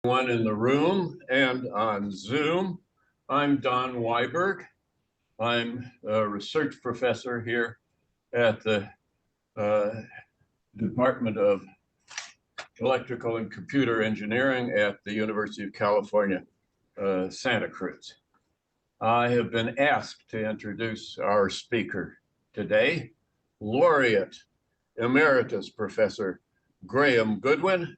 One in the room and on Zoom. I'm Don Weiberg. I'm a research professor here at the Department of Electrical and Computer Engineering at the University of California, Santa Cruz. I have been asked to introduce our speaker today, Laureate Emeritus Professor Graham Goodwin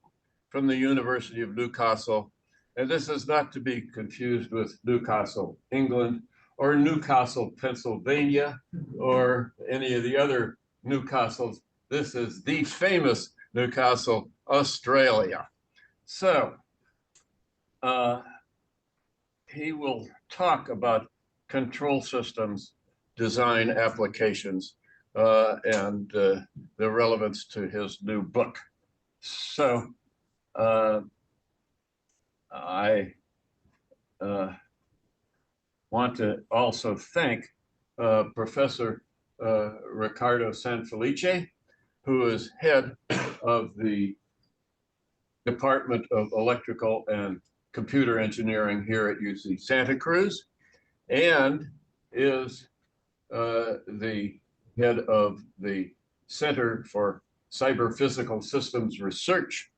from the University of Newcastle. And this is not to be confused with Newcastle, England, or Newcastle, Pennsylvania, or any of the other Newcastles. This is the famous Newcastle, Australia. So he will talk about control systems, design applications, and the relevance to his new book. So I want to also thank Professor Ricardo Sanfelice, who is head of the Department of Electrical and Computer Engineering here at UC Santa Cruz, and is the head of the Center for Cyber Physical Systems Research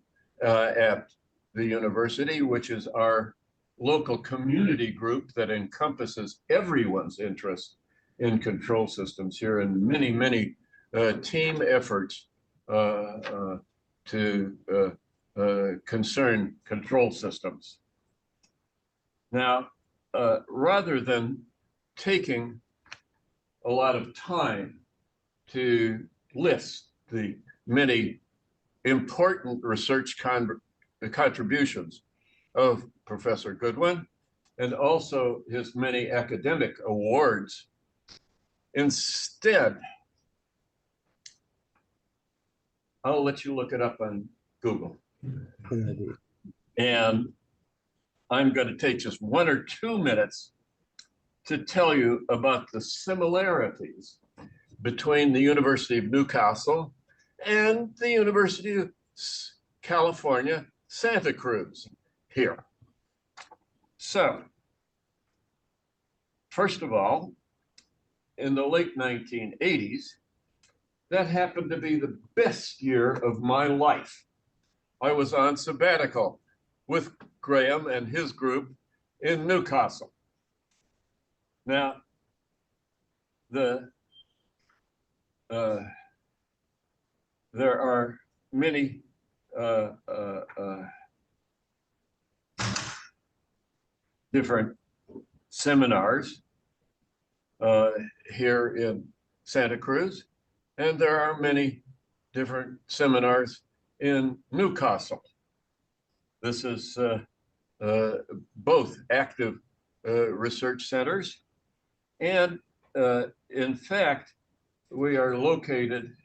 at the university, which is our local community group that encompasses everyone's interest in control systems here, and many team efforts to concern control systems. Now, rather than taking a lot of time to list the many important research contributions of Professor Goodwin and also his many academic awards, instead, I'll let you look it up on Google. And I'm going to take just 1 or 2 minutes to tell you about the similarities between the University of Newcastle and the University of California, Santa Cruz here. So, first of all, in the late 1980s, that happened to be the best year of my life. I was on sabbatical with Graham and his group in Newcastle. Now, there are many different seminars here in Santa Cruz, and there are many different seminars in Newcastle. This is both active research centers, and in fact, we are located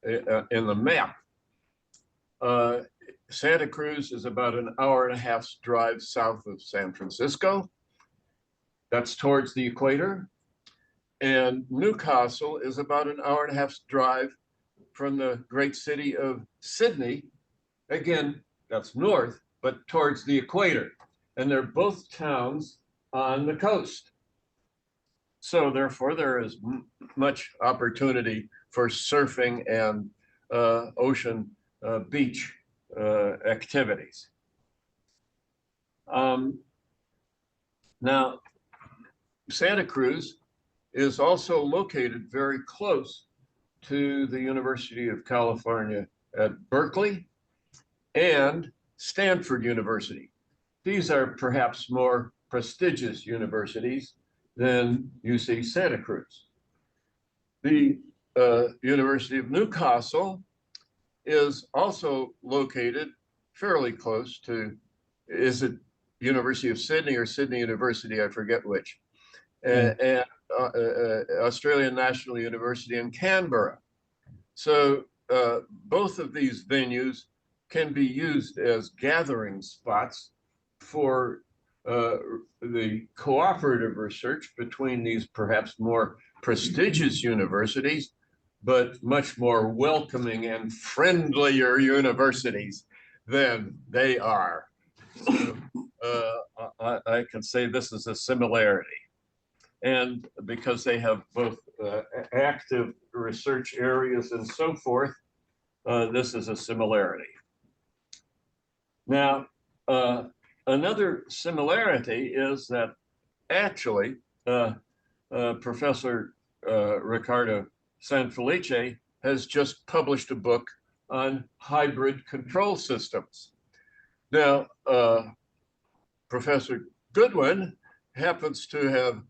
in the map. Santa Cruz is about an hour-and-a-half's drive south of San Francisco. That's towards the equator. And Newcastle is about an hour-and-a-half's drive from the great city of Sydney. Again, that's north, but towards the equator. And they're both towns on the coast. So therefore, there is much opportunity for surfing and ocean beach activities. Now, Santa Cruz is also located very close to the University of California at Berkeley and Stanford University. These are perhaps more prestigious universities than UC Santa Cruz. The University of Newcastle is also located fairly close to, is it University of Sydney or Sydney University? I forget which. And Australian National University in Canberra. So both of these venues can be used as gathering spots for the cooperative research between these perhaps more prestigious universities, but much more welcoming and friendlier universities than they are So I can say this is a similarity. And because they have both active research areas and so forth, this is a similarity. Now, another similarity is that actually Professor Ricardo Sanfelice has just published a book on hybrid control systems. Now, Professor Goodwin happens to have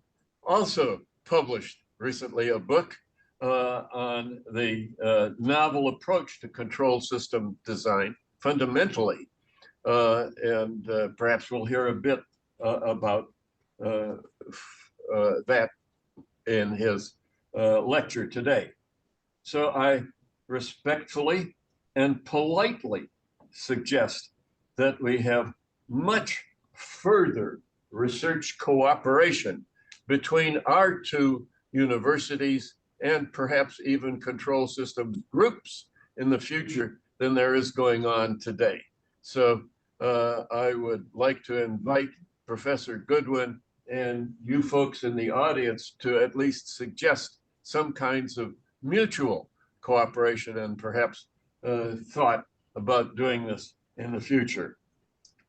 also published recently a book on the novel approach to control system design, fundamentally. And perhaps we'll hear a bit about that in his lecture today. So I respectfully and politely suggest that we have much further research cooperation between our two universities and perhaps even control systems groups in the future than there is going on today. So I would like to invite Professor Goodwin and you folks in the audience to at least suggest some kinds of mutual cooperation and perhaps thought about doing this in the future.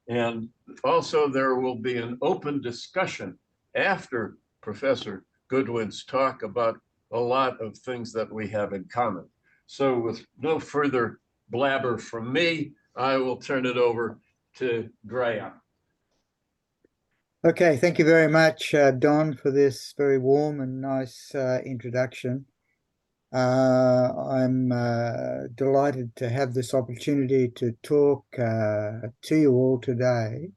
And also there will be an open discussion after Professor Goodwin's talk about a lot of things that we have in common. So with no further blabber from me, I will turn it over to Graham. Okay, thank you very much, Don, for this very warm and nice introduction. I'm delighted to have this opportunity to talk to you all today.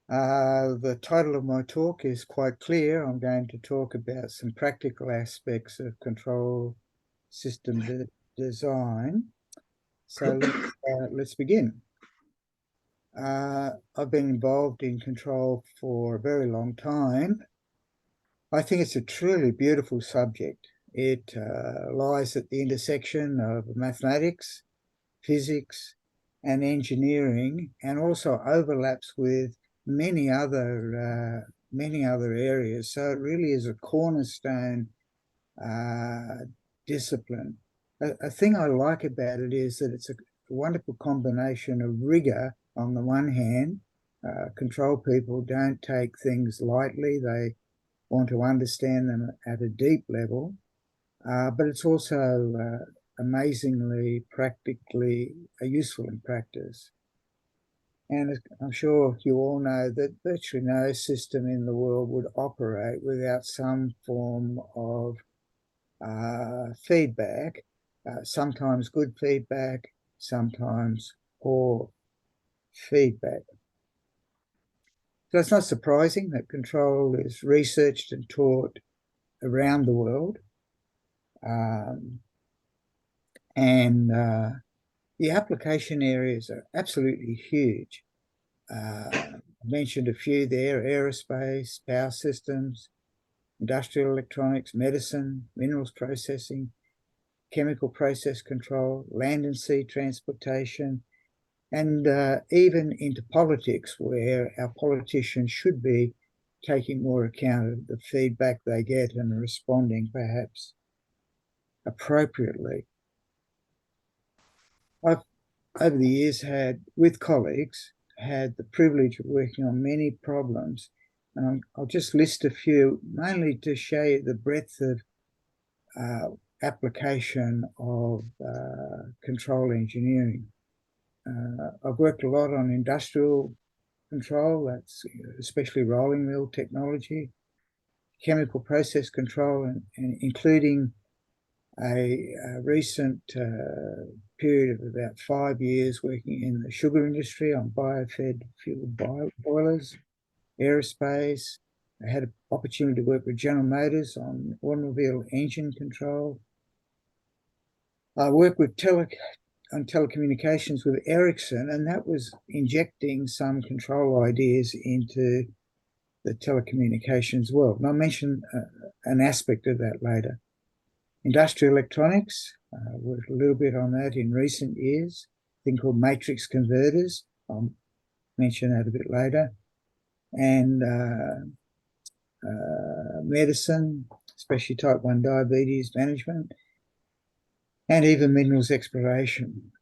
The title of my talk is quite clear. I'm going to talk about some practical aspects of control system design. So let's begin. I've been involved in control for a very long time. I think it's a truly beautiful subject. It lies at the intersection of mathematics, physics, and engineering, and also overlaps with many other areas. So it really is a cornerstone discipline. A thing I like about it is that it's a wonderful combination of rigor on the one hand. Control people don't take things lightly. They want to understand them at a deep level, but it's also amazingly practically useful in practice. And I'm sure you all know that virtually no system in the world would operate without some form of feedback, sometimes good feedback, sometimes poor feedback. So it's not surprising that control is researched and taught around the world. And the application areas are absolutely huge. I mentioned a few there: aerospace, power systems, industrial electronics, medicine, minerals processing, chemical process control, land and sea transportation, and even into politics, where our politicians should be taking more account of the feedback they get and responding perhaps appropriately. I've, over the years, with colleagues, had the privilege of working on many problems, and I'll just list a few, mainly to show you the breadth of application of control engineering. I've worked a lot on industrial control, that's especially rolling mill technology, chemical process control, and including a recent period of about 5 years working in the sugar industry on biofed fuel boilers, aerospace. I had an opportunity to work with General Motors on automobile engine control. I worked with on telecommunications with Ericsson, and that was injecting some control ideas into the telecommunications world. And I'll mention an aspect of that later. Industrial electronics, worked a little bit on that in recent years, a thing called matrix converters. I'll mention that a bit later, and medicine, especially type 1 diabetes management, and even minerals exploration.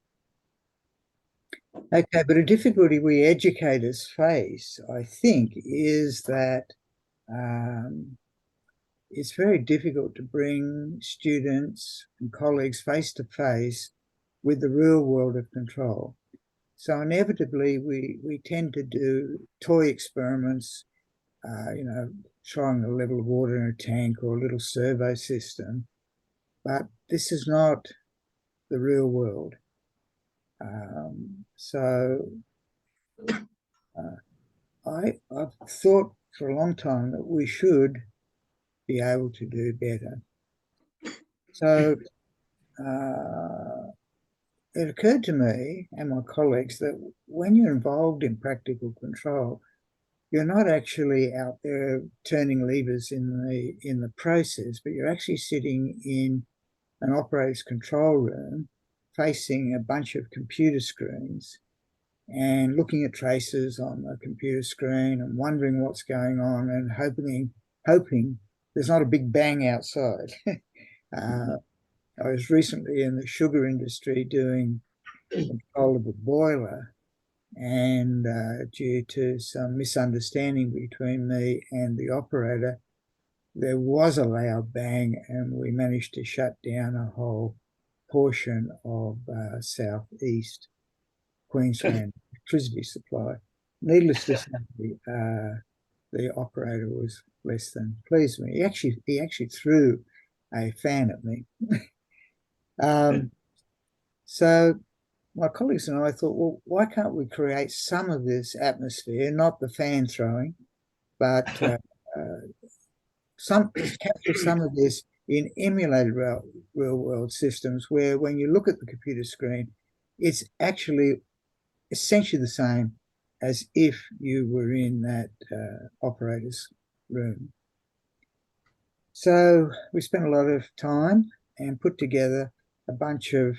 Okay, but a difficulty we educators face, I think, is that it's very difficult to bring students and colleagues face to face with the real world of control. So inevitably, we tend to do toy experiments, trying a level of water in a tank or a little servo system, but this is not the real world. I've thought for a long time that we should be able to do better. So it occurred to me and my colleagues that when you're involved in practical control, you're not actually out there turning levers in the process, but you're actually sitting in an operator's control room facing a bunch of computer screens and looking at traces on the computer screen and wondering what's going on and hoping there's not a big bang outside. I was recently in the sugar industry doing control of a boiler, and due to some misunderstanding between me and the operator, there was a loud bang, and we managed to shut down a whole portion of southeast Queensland electricity supply. Needless to say, the operator was less than pleased with me. He actually threw a fan at me. So my colleagues and I thought, well, why can't we create some of this atmosphere, not the fan throwing, but capture some of this in emulated real world systems where when you look at the computer screen, it's actually essentially the same as if you were in that operator's room. So we spent a lot of time and put together a bunch of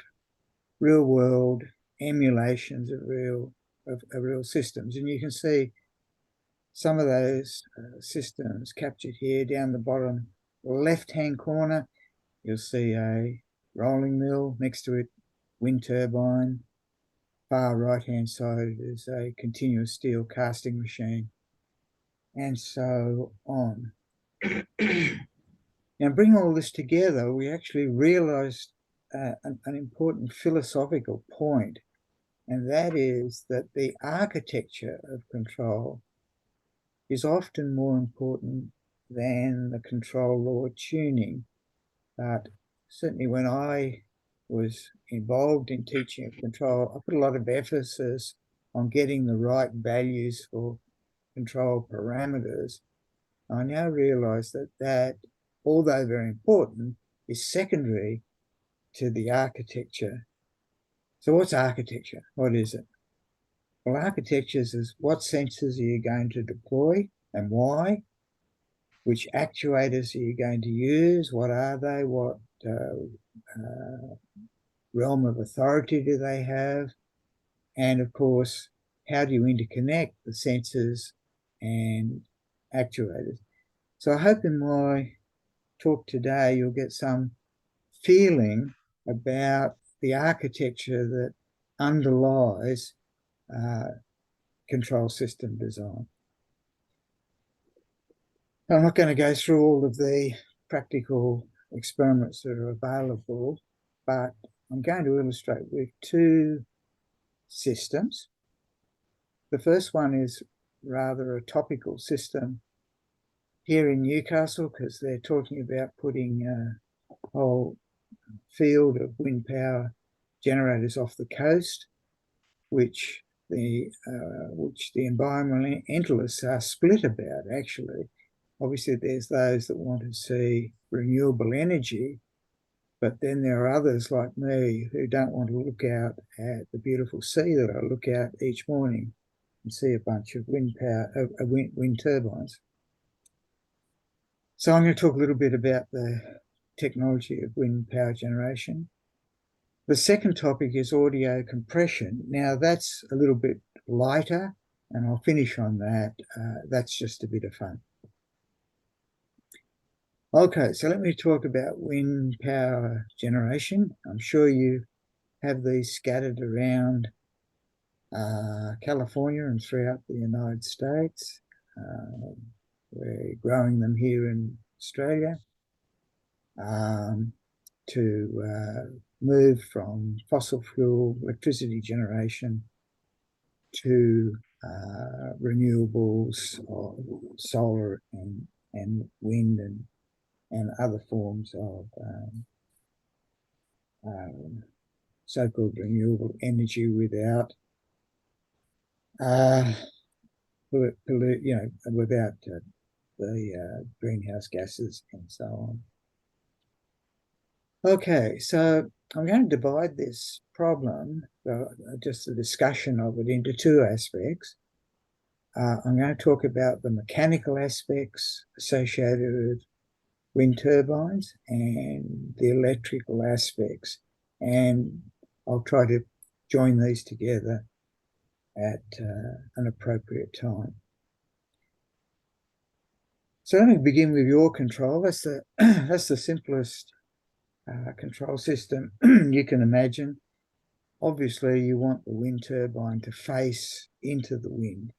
real world emulations of real systems. And you can see some of those systems captured here down the bottom left-hand corner. You'll see a rolling mill, next to it, wind turbine. Far right-hand side is a continuous steel casting machine, and so on. Now, bring all this together, we actually realized an important philosophical point, and that is that the architecture of control is often more important than the control law tuning. But certainly when I was involved in teaching of control, I put a lot of emphasis on getting the right values for control parameters. I now realize that although very important, is secondary to the architecture. So what's architecture? What is it? Well, architecture is what sensors are you going to deploy and why? Which actuators are you going to use? What are they? What realm of authority do they have? And of course, how do you interconnect the sensors and actuators? So I hope in my talk today, you'll get some feeling about the architecture that underlies control system design. I'm not going to go through all of the practical experiments that are available, but I'm going to illustrate with two systems. The first one is rather a topical system here in Newcastle because they're talking about putting a whole field of wind power generators off the coast, which the environmentalists are split about, actually. Obviously, there's those that want to see renewable energy, but then there are others like me who don't want to look out at the beautiful sea that I look out each morning and see a bunch of wind turbines. So I'm going to talk a little bit about the technology of wind power generation. The second topic is audio compression. Now, that's a little bit lighter and I'll finish on that. That's just a bit of fun. Okay, so let me talk about wind power generation. I'm sure you have these scattered around California and throughout the United States. We're growing them here in Australia to move from fossil fuel electricity generation to renewables, or solar and wind and other forms of so-called renewable energy without without the greenhouse gases and so on. Okay, so I'm going to divide this problem, just the discussion of it, into two aspects. I'm going to talk about the mechanical aspects associated with wind turbines and the electrical aspects, and I'll try to join these together at an appropriate time. So let me begin with yaw control. That's the simplest control system you can imagine. Obviously, you want the wind turbine to face into the wind.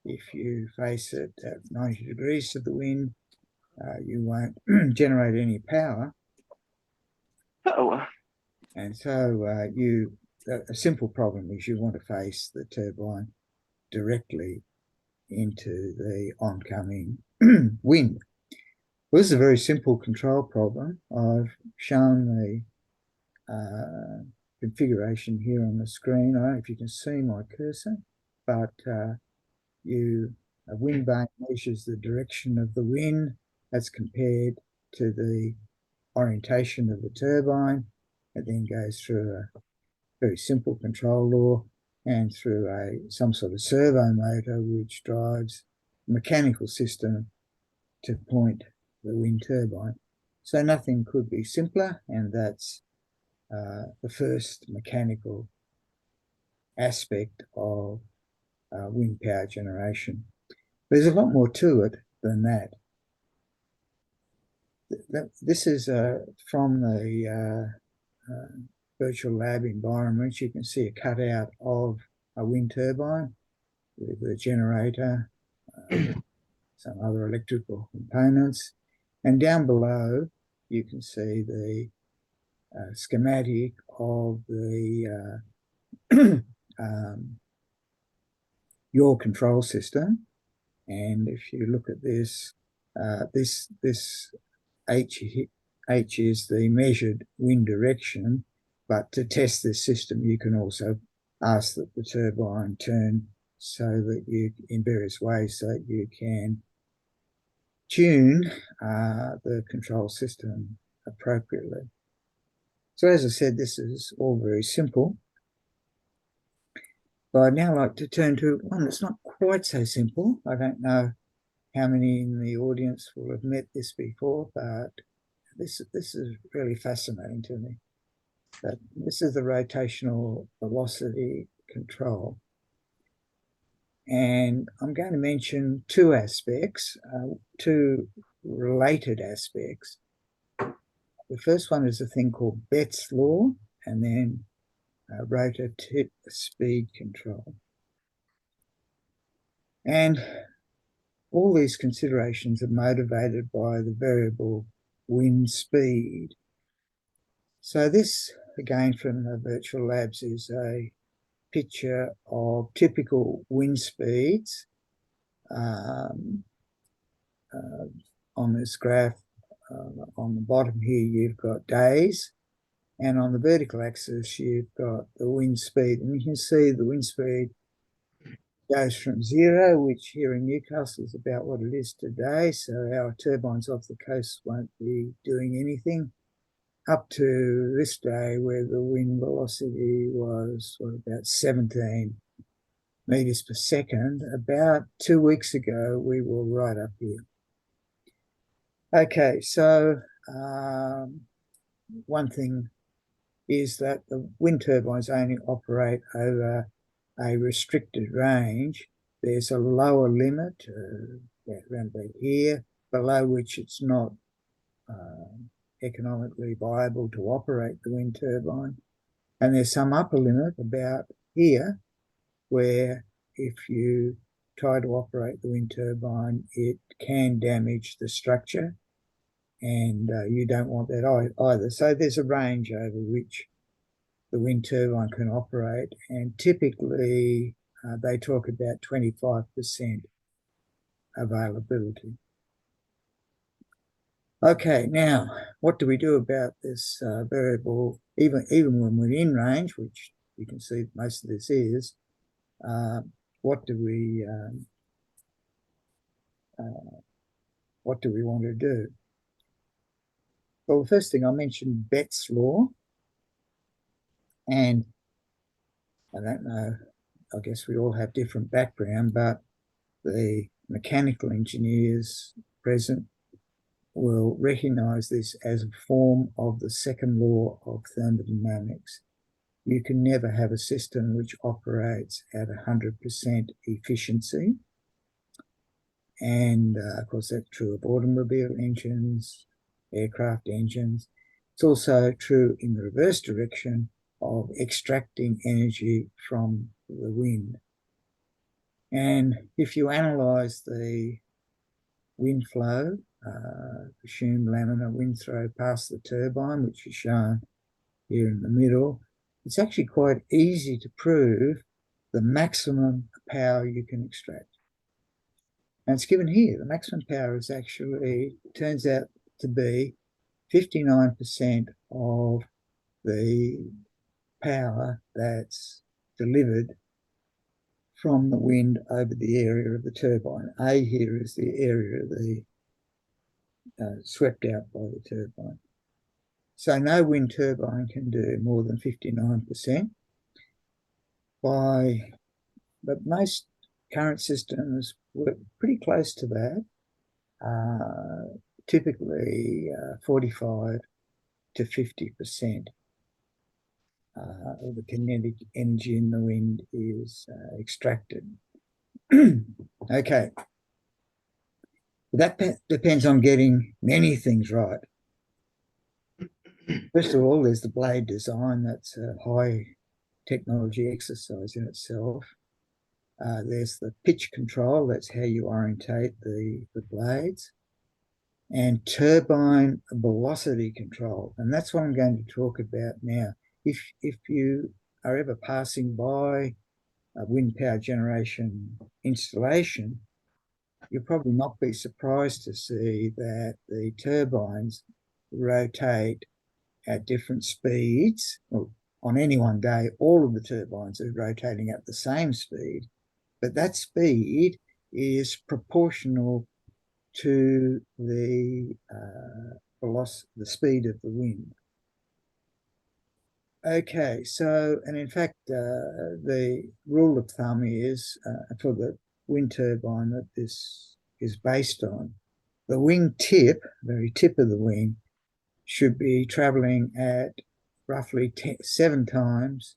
If you face it at 90 degrees to the wind, you won't generate any power. And so a simple problem is you want to face the turbine directly into the oncoming wind. Well, this is a very simple control problem. I've shown the configuration here on the screen. I don't know if you can see my cursor, but a wind vane measures the direction of the wind. That's compared to the orientation of the turbine. It then goes through a very simple control law and through some sort of servo motor which drives a mechanical system to point the wind turbine. So nothing could be simpler, and that's the first mechanical aspect of wind power generation. There's a lot more to it than that. This is from the virtual lab environment. You can see a cutout of a wind turbine with a generator, some other electrical components, and down below you can see the schematic of the yaw control system. And if you look at this, this H is the measured wind direction, but to test this system, you can also ask that the turbine turn so that in various ways, so that you can tune the control system appropriately. So as I said, this is all very simple. But I'd now like to turn to one that's not quite so simple. I don't know how many in the audience will have met this before, but this is really fascinating to me. But this is the rotational velocity control. And I'm going to mention two aspects, two related aspects. The first one is a thing called Betts law, and then rotor tip speed control. And all these considerations are motivated by the variable wind speed. So this, again from the virtual labs, is a picture of typical wind speeds on this graph. On the bottom here, you've got days, and on the vertical axis, you've got the wind speed. And you can see the wind speed goes from 0, which here in Newcastle is about what it is today. So our turbines off the coast won't be doing anything, up to this day where the wind velocity was about 17 meters per second. About 2 weeks ago, we were right up here. Okay, so one thing is that the wind turbines only operate over a restricted range. there's a lower limit, around about here, below which it's not economically viable to operate the wind turbine. And there's some upper limit about here, where if you try to operate the wind turbine, it can damage the structure, and you don't want that either. So there's a range over which the wind turbine can operate, and typically they talk about 25% availability. Okay, now what do we do about this variable? Even when we're in range, which you can see most of this is, what do we want to do? Well, the first thing I mentioned, Betts' law, and I don't know, I guess we all have different background, but the mechanical engineers present will recognise this as a form of the second law of thermodynamics. You can never have a system which operates at 100% efficiency. And of course, that's true of automobile engines, aircraft engines. It's also true in the reverse direction of extracting energy from the wind. And if you analyse the wind flow, assume laminar wind throw past the turbine, which is shown here in the middle, it's actually quite easy to prove the maximum power you can extract. And it's given here. The maximum power is actually, turns out to be 59% of the power that's delivered from the wind over the area of the turbine. A here is the area of the swept out by the turbine. So no wind turbine can do more than 59%. But most current systems work pretty close to that, typically 45 to 50% of the kinetic energy in the wind is extracted. Okay. That depends on getting many things right. First of all, there's the blade design. That's a high technology exercise in itself. There's the pitch control. That's how you orientate the blades. And turbine velocity control. And that's what I'm going to talk about now. If you are ever passing by a wind power generation installation, you'll probably not be surprised to see that the turbines rotate at different speeds. Well, on any one day, all of the turbines are rotating at the same speed, but that speed is proportional to the velocity, the speed of the wind. Okay, so, and in fact, the rule of thumb is for the wind turbine that this is based on, the wing tip, very tip of the wing, should be travelling at roughly 7 times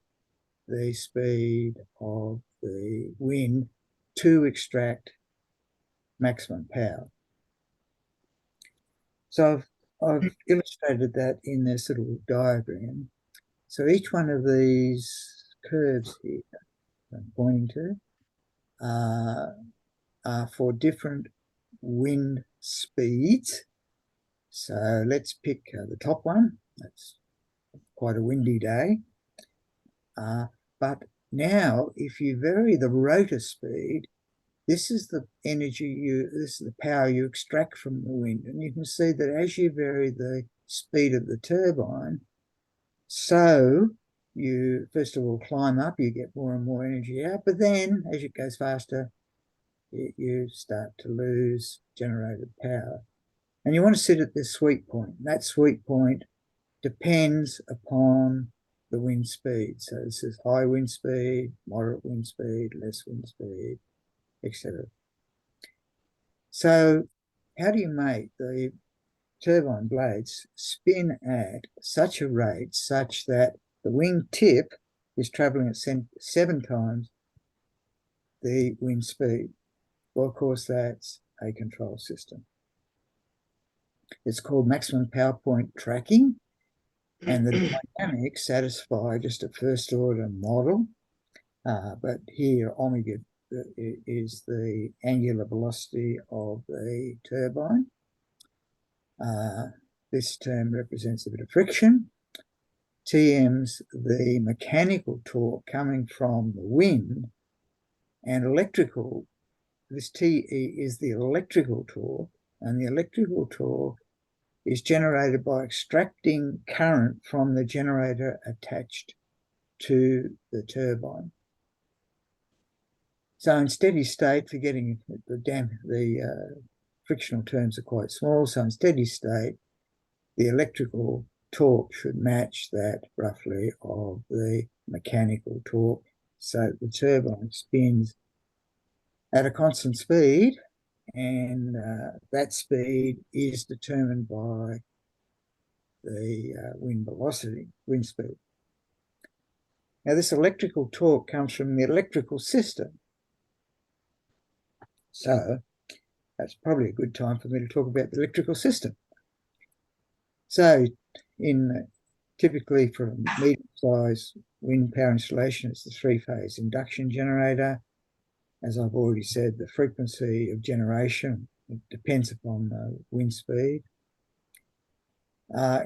the speed of the wind to extract maximum power. So I've illustrated that in this little diagram. So each one of these curves here I'm pointing to are for different wind speeds. So let's pick the top one. That's quite a windy day. But now if you vary the rotor speed, this is the energy this is the power you extract from the wind. And you can see that as you vary the speed of the turbine, so you first of all climb up, you get more and more energy out, but then as it goes faster, you start to lose generated power. And you want to sit at this sweet point. That sweet point depends upon the wind speed. So this is high wind speed, moderate wind speed, less wind speed, etc. So how do you make the turbine blades spin at such a rate such that the wing tip is traveling at 7 times the wind speed. Well, of course, that's a control system. It's called maximum power point tracking, and the dynamics satisfy just a first order model. But here, omega is the angular velocity of the turbine. This term represents a bit of friction. Tm's the mechanical torque coming from the wind, and electrical, this Te is the electrical torque, and the electrical torque is generated by extracting current from the generator attached to the turbine. So in steady state, forgetting the frictional terms are quite small, so in steady state, the electrical torque should match that roughly of the mechanical torque. So the turbine spins at a constant speed, and that speed is determined by the wind velocity, wind speed. Now, this electrical torque comes from the electrical system. So that's probably a good time for me to talk about the electrical system. So typically for a medium-sized wind power installation, it's the three-phase induction generator. As I've already said, the frequency of generation, it depends upon the wind speed.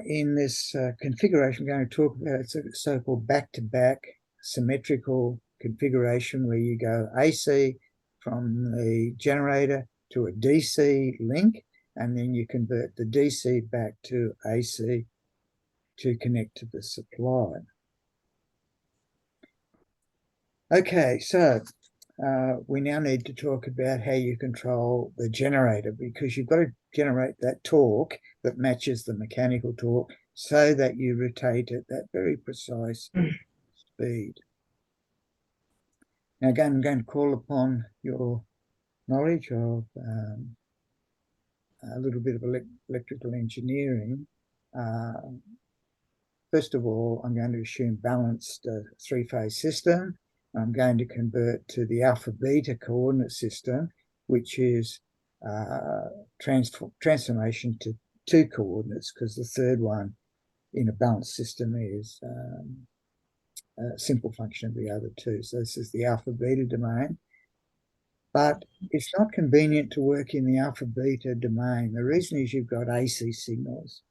In this configuration, I'm going to talk about it's a so-called back-to-back symmetrical configuration where you go AC from the generator to a DC link, and then you convert the DC back to AC to connect to the supply. Okay, so we now need to talk about how you control the generator, because you've got to generate that torque that matches the mechanical torque so that you rotate at that very precise speed. Now, again, I'm going to call upon your knowledge of a little bit of electrical engineering. First of all, I'm going to assume balanced three-phase system. I'm going to convert to the alpha-beta coordinate system, which is transformation to two coordinates, because the third one in a balanced system is a simple function of the other two. So this is the alpha-beta domain. But it's not convenient to work in the alpha-beta domain. The reason is you've got AC signals.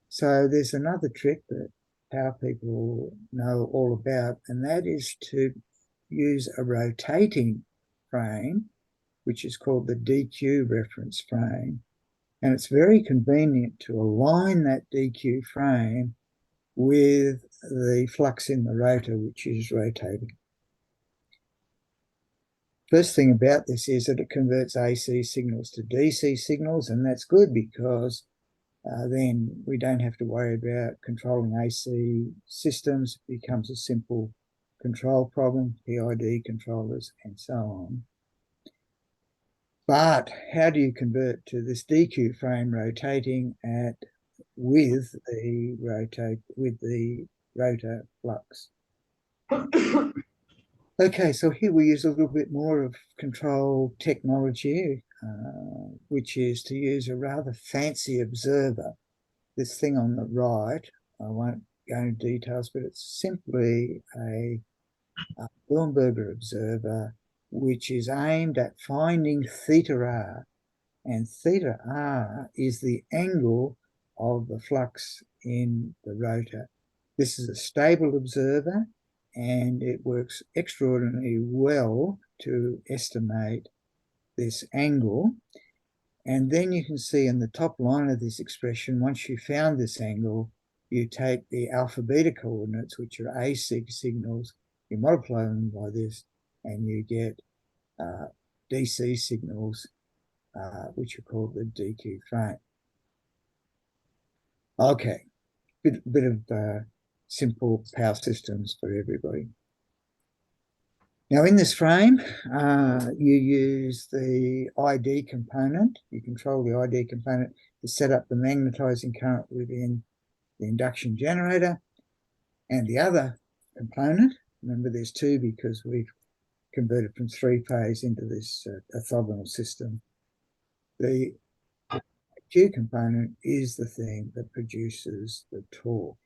So there's another trick that power people know all about, and that is to use a rotating frame, which is called the DQ reference frame. And it's very convenient to align that DQ frame with the flux in the rotor, which is rotating. First thing about this is that it converts AC signals to DC signals, and that's good because then we don't have to worry about controlling AC systems. It becomes a simple control problem, PID controllers, and so on. But how do you convert to this DQ frame rotating with the rotor flux? Okay, so here we use a little bit more of control technology, which is to use a rather fancy observer. This thing on the right, I won't go into details, but it's simply a Bloomberger observer, which is aimed at finding theta r. And theta r is the angle of the flux in the rotor. This is a stable observer, and it works extraordinarily well to estimate this angle. And then you can see in the top line of this expression, once you found this angle, you take the alpha-beta coordinates, which are AC signals, you multiply them by this, and you get DC signals, which are called the DQ frame. Okay, bit of simple power systems for everybody. Now, in this frame, you use the ID component. You control the ID component to set up the magnetizing current within the induction generator. And the other component, remember there's two because we've converted from three-phase into this orthogonal system. The Q component is the thing that produces the torque.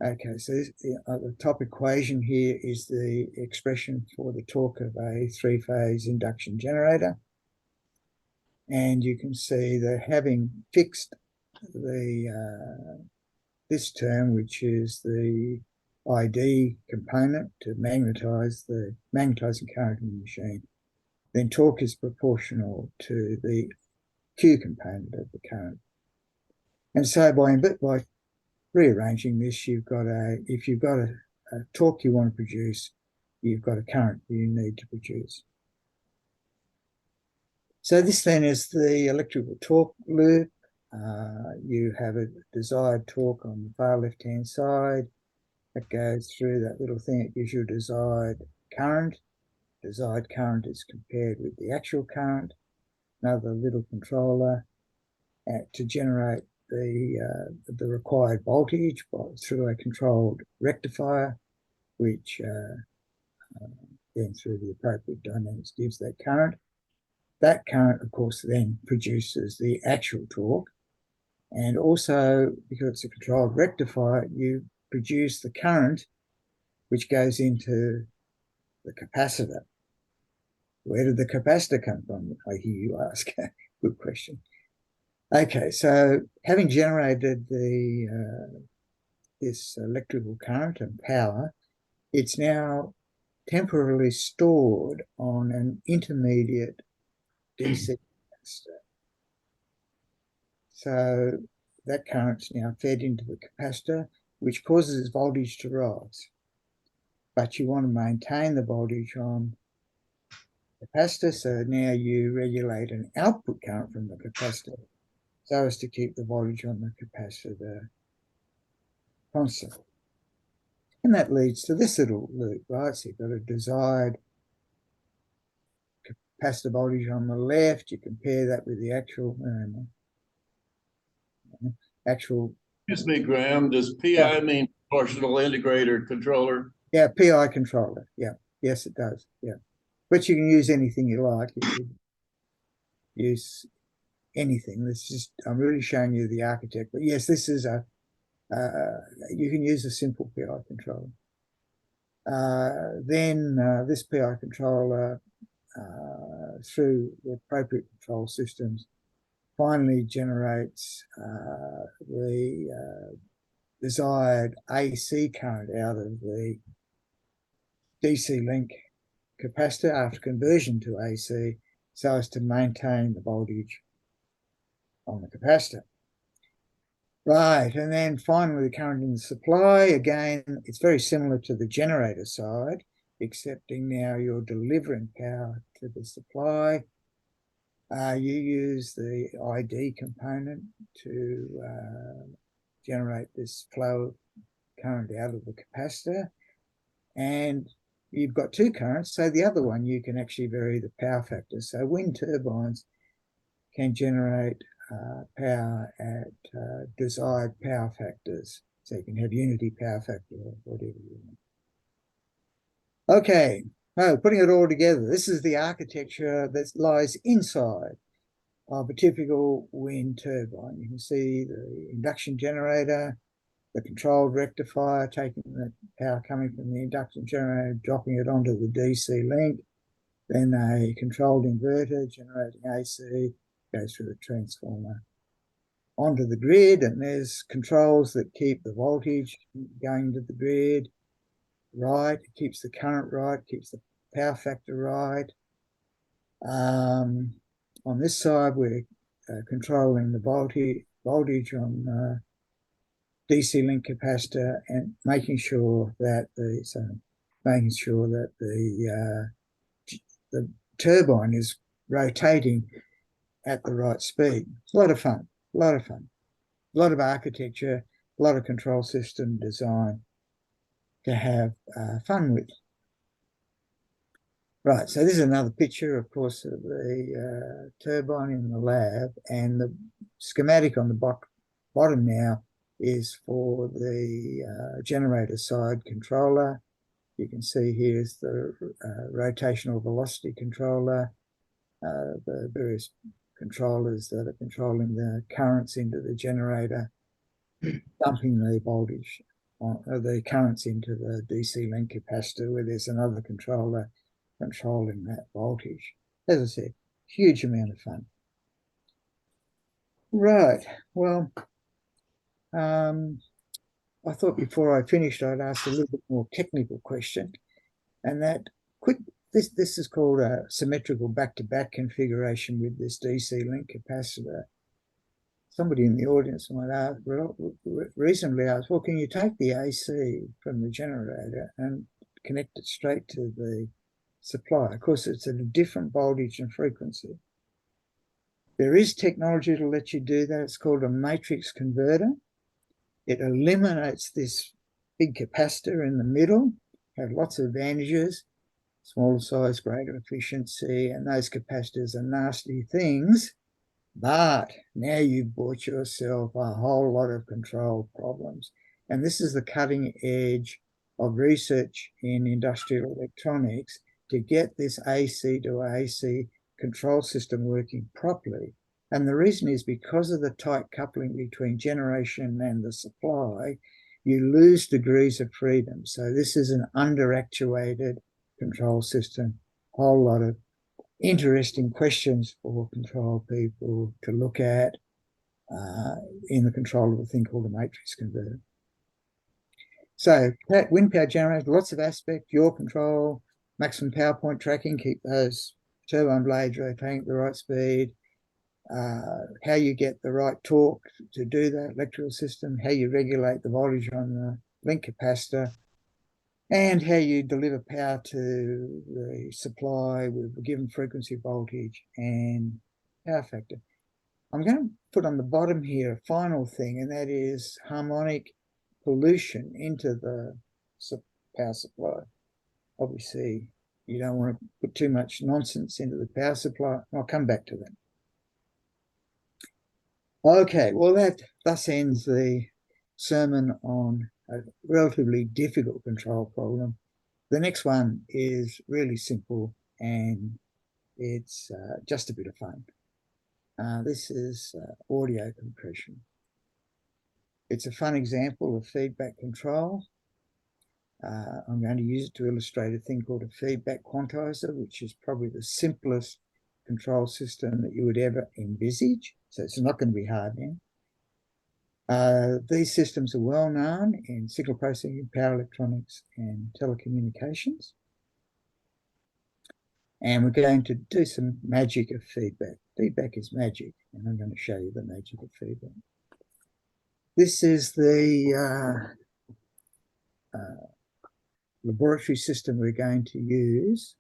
Okay, so the top equation here is the expression for the torque of a three-phase induction generator. And you can see that having fixed this term, which is the ID component to magnetize the magnetizing current in the machine, then torque is proportional to the Q component of the current. And so by rearranging this, if you've got a torque you want to produce, you've got a current you need to produce. So this then is the electrical torque loop. You have a desired torque on the far left-hand side that goes through that little thing. It gives you a desired current. Desired current is compared with the actual current. Another little controller to generate the required voltage through a controlled rectifier, which then through the appropriate dynamics gives that current. That current, of course, then produces the actual torque. And also, because it's a controlled rectifier, you produce the current which goes into the capacitor. Where did the capacitor come from? I hear you ask. Good question. Okay, so having generated this electrical current and power, it's now temporarily stored on an intermediate DC capacitor. So that current's now fed into the capacitor, which causes voltage to rise. But you want to maintain the voltage on the capacitor, so now you regulate an output current from the capacitor so as to keep the voltage on the capacitor constant. And that leads to this little loop, right? So you've got a desired capacitor voltage on the left. You compare that with the actual Excuse me, Graham, does PI mean proportional integrator controller? Yeah, PI controller. Yeah, yes, it does. Yeah, but you can use anything you like. You can use anything. I'm really showing you the architect. But yes, this is you can use a simple PI controller. Then this PI controller, through the appropriate control systems, finally generates the desired AC current out of the DC link capacitor after conversion to AC, so as to maintain the voltage on the capacitor. Right, and then finally the current in the supply. Again, it's very similar to the generator side, excepting now you're delivering power to the supply. You use the ID component to generate this flow of current out of the capacitor. And you've got two currents, so the other one you can actually vary the power factor. So wind turbines can generate power at desired power factors. So you can have unity power factor or whatever you want. Okay, putting it all together, this is the architecture that lies inside of a typical wind turbine. You can see the induction generator, the controlled rectifier taking the power coming from the induction generator, dropping it onto the DC link, then a controlled inverter generating AC, goes through the transformer onto the grid, and there's controls that keep the voltage going to the grid right, it keeps the current right, keeps the power factor right. On this side, we're controlling the voltage on DC link capacitor and making sure that the turbine is rotating at the right speed. It's a lot of fun, a lot of architecture, a lot of control system design to have fun with. Right, so this is another picture, of course, of the turbine in the lab, and the schematic on the bottom now is for the generator side controller. You can see here's the rotational velocity controller, the various controllers that are controlling the currents into the generator, dumping the voltage, the currents into the DC link capacitor, where there's another controller controlling that voltage. As I said, huge amount of fun. Right, well, I thought before I finished, I'd ask a little bit more technical question, and that this is called a symmetrical back-to-back configuration with this DC link capacitor. Somebody in the audience might ask, reasonably ask, well, can you take the AC from the generator and connect it straight to the supply? Of course, it's at a different voltage and frequency. There is technology to let you do that. It's called a matrix converter. It eliminates this big capacitor in the middle, have lots of advantages, smaller size, greater efficiency, and those capacitors are nasty things. But now you've bought yourself a whole lot of control problems. And this is the cutting edge of research in industrial electronics to get this AC to AC control system working properly. And the reason is because of the tight coupling between generation and the supply, you lose degrees of freedom. So this is an under-actuated control system, a whole lot of interesting questions for control people to look at in the control of a thing called a matrix converter. So wind power generator, lots of aspects, yaw control, maximum power point tracking, keep those turbine blades rotating at the right speed, how you get the right torque to do that electrical system, how you regulate the voltage on the link capacitor, and how you deliver power to the supply with a given frequency, voltage, and power factor. I'm going to put on the bottom here a final thing, and that is harmonic pollution into the power supply. Obviously, you don't want to put too much nonsense into the power supply. I'll come back to that. Okay, well, that thus ends the sermon on a relatively difficult control problem. The next one is really simple, and it's just a bit of fun. This is audio compression. It's a fun example of feedback control. I'm going to use it to illustrate a thing called a feedback quantizer, which is probably the simplest control system that you would ever envisage. So it's not going to be hard now. These systems are well known in signal processing, power electronics, and telecommunications. And we're going to do some magic of feedback. Feedback is magic, and I'm going to show you the magic of feedback. This is the laboratory system we're going to use.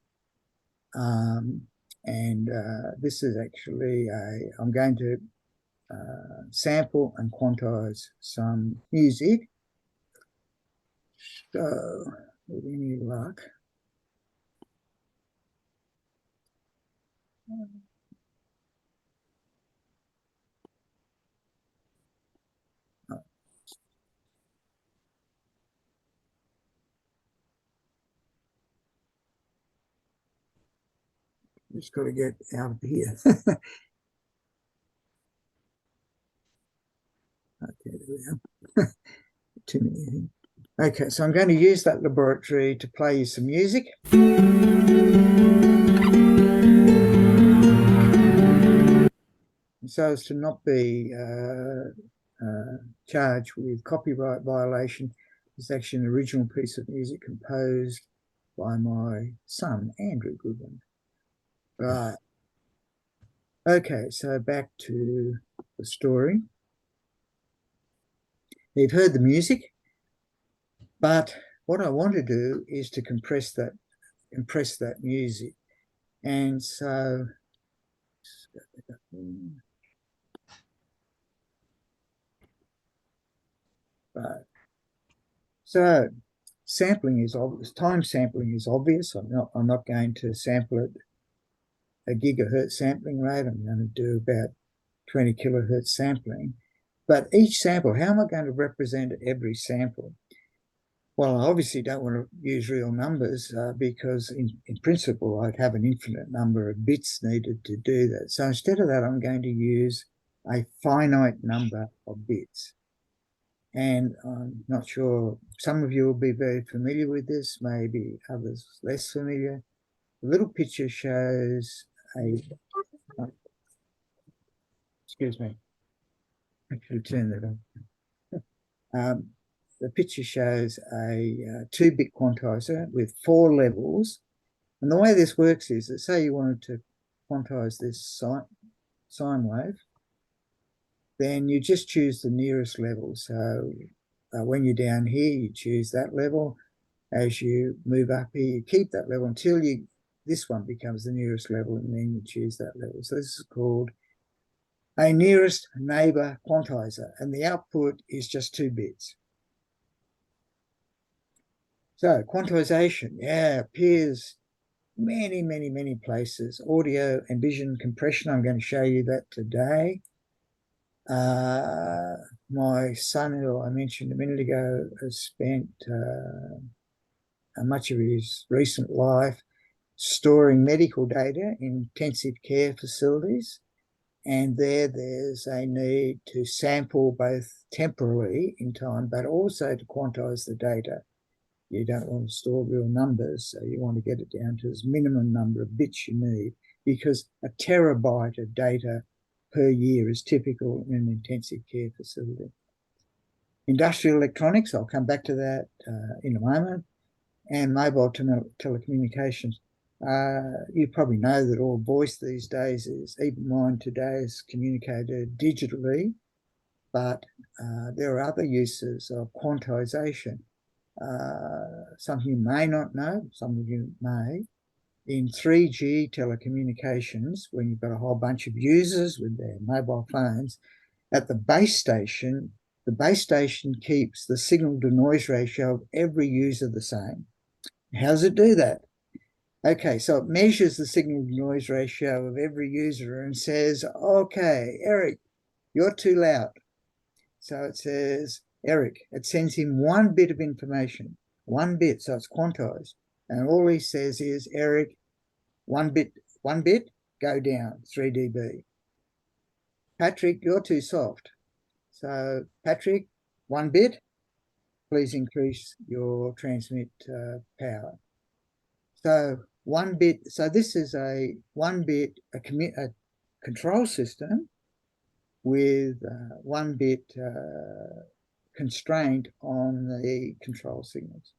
This is actually I'm going to sample and quantize some music. So, with any luck, just got to get out of here. Okay, there we are. Too many. Okay, so I'm going to use that laboratory to play you some music. So as to not be charged with copyright violation, it's actually an original piece of music composed by my son, Andrew Goodwin. Right. Okay, so back to the story. You've heard the music, but what I want to do is to compress that music. And so right. So sampling is obvious, time sampling is obvious. I'm not going to sample it a gigahertz sampling rate. I'm going to do about 20 kilohertz sampling. But each sample, how am I going to represent every sample? Well, I obviously don't want to use real numbers because in principle, I'd have an infinite number of bits needed to do that. So instead of that, I'm going to use a finite number of bits. And I'm not sure, some of you will be very familiar with this, maybe others less familiar. The little picture shows excuse me, I should turn that on. The picture shows a 2-bit quantizer with 4 levels. And the way this works is that, say you wanted to quantize this sine wave, then you just choose the nearest level. So when you're down here, you choose that level. As you move up here, you keep that level until this one becomes the nearest level, and then you choose that level. So this is called a nearest neighbor quantizer, and the output is just 2 bits. So quantization, appears many places. Audio and vision compression, I'm going to show you that today. My son, who I mentioned a minute ago, has spent much of his recent life storing medical data in intensive care facilities. And there's a need to sample both temporally in time, but also to quantize the data. You don't want to store real numbers, so you want to get it down to as minimum number of bits you need, because a terabyte of data per year is typical in an intensive care facility. Industrial electronics, I'll come back to that in a moment, and mobile telecommunications. You probably know that all voice these days even mine today, is communicated digitally, but there are other uses of quantization. Some of you may not know, some of you may. In 3G telecommunications, when you've got a whole bunch of users with their mobile phones, at the base station keeps the signal to noise ratio of every user the same. How does it do that? Okay, so it measures the signal to noise ratio of every user and says, okay, Eric, you're too loud. So it says, Eric, it sends him 1 bit of information, 1 bit, so it's quantized. And all he says is, Eric, 1 bit, go down 3 dB. Patrick, you're too soft. So Patrick, 1 bit, please increase your transmit power. So 1 bit, so this is a 1 bit, a control system with 1 bit constraint on the control signals.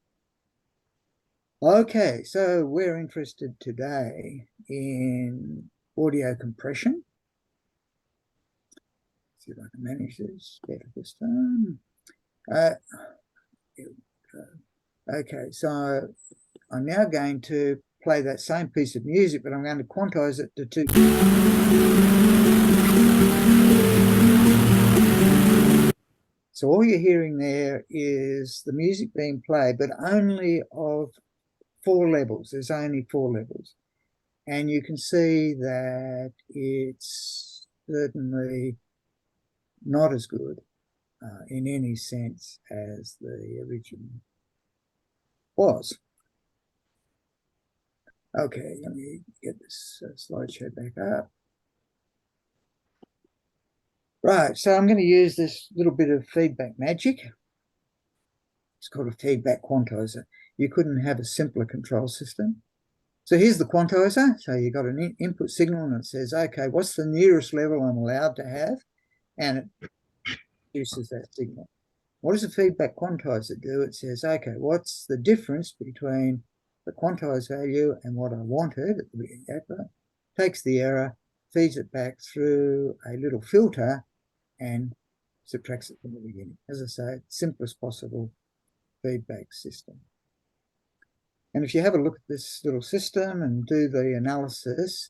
Okay, so we're interested today in audio compression. Let's see if I can manage this better this time. Okay, so I'm now going to play that same piece of music, but I'm going to quantize it to 2. So all you're hearing there is the music being played, but only of 4 levels. There's only 4 levels. And you can see that it's certainly not as good in any sense as the original was. Okay, let me get this slideshow back up. Right, so I'm going to use this little bit of feedback magic. It's called a feedback quantizer. You couldn't have a simpler control system. So here's the quantizer. So you've got an input signal and it says, okay, what's the nearest level I'm allowed to have? And it produces that signal. What does a feedback quantizer do? It says, okay, what's the difference between the quantized value and what I wanted at the beginning? Takes the error, feeds it back through a little filter and subtracts it from the beginning. As I say, simplest possible feedback system. And if you have a look at this little system and do the analysis,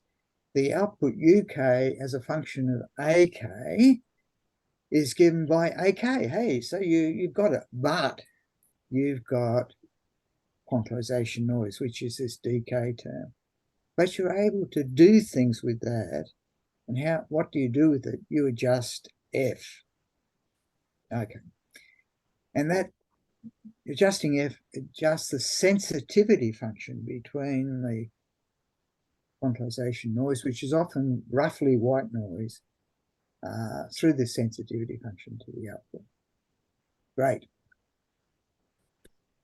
the output UK as a function of AK is given by AK. Hey, so you've got it, but you've got quantization noise, which is this DK term. But you're able to do things with that. And what do you do with it? You adjust F. Okay. And that adjust the sensitivity function between the quantization noise, which is often roughly white noise, through the sensitivity function to the output. Great.